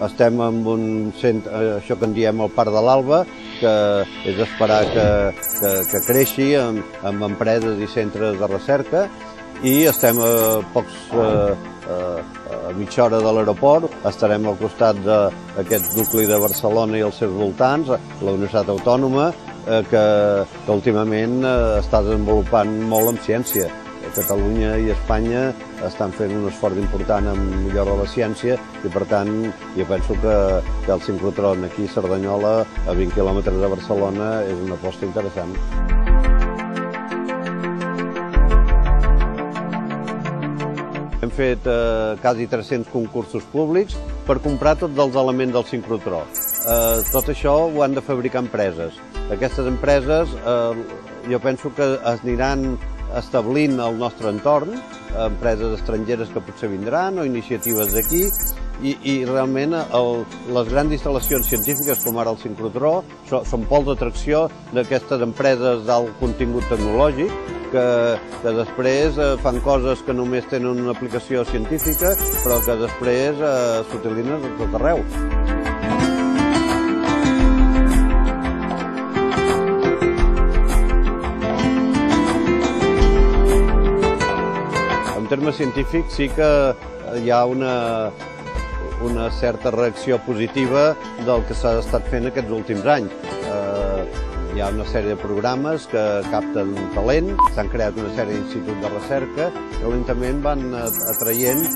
Estem en un centre, això que en diem el Parc de l'Alba, que és d'esperar que creixi amb empreses i centres de recerca, i estem a mitja hora de l'aeroport. Estarem al costat d'aquest nucli de Barcelona i els seus voltants, la Universitat Autònoma, que últimament està desenvolupant molt en ciència. Catalunya i Espanya estan fent un esforç important en millora de la ciència i, per tant, jo penso que el sincrotró aquí a Cerdanyola, a 20 quilòmetres de Barcelona, és una aposta interessant. Hem fet quasi 300 concursos públics per comprar tots els elements del sincrotró. Tot això ho han de fabricar empreses. Aquestes empreses jo penso que es aniran establint al nostre entorn, empreses estrangeres que potser vindran o iniciatives d'aquí, i realment les grans instal·lacions científiques com ara el sincrotró són pols d'atracció d'aquestes empreses d'alt contingut tecnològic que després fan coses que només tenen una aplicació científica però que després s'utilitzen a tot arreu. En termes científics sí que hi ha una certa reacció positiva del que s'ha estat fent aquests últims anys. Hi ha una sèrie de programes que capten talent, s'han creat una sèrie d'instituts de recerca que lentament van atraient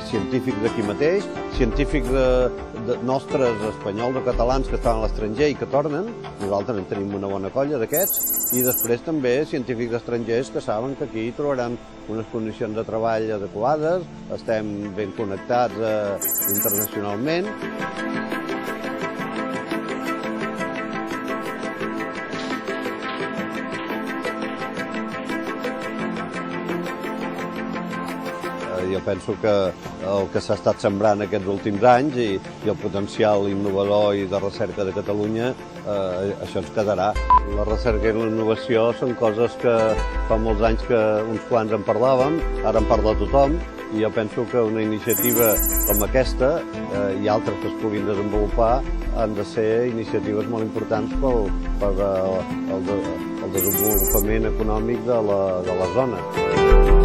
científics d'aquí mateix, científics nostres, espanyols o catalans que estaven a l'estranger i que tornen. Nosaltres en tenim una bona colla d'aquests, i després també científics estrangers que saben que aquí trobaran unes condicions de treball adequades, estem ben connectats internacionalment. Jo penso que el que s'ha estat sembrant aquests últims anys i el potencial innovador i de recerca de Catalunya, això ens quedarà. La recerca i la innovació són coses que fa molts anys que uns quants en parlàvem, ara en parla tothom, i jo penso que una iniciativa com aquesta i altres que es puguin desenvolupar han de ser iniciatives molt importants per al desenvolupament econòmic de la zona.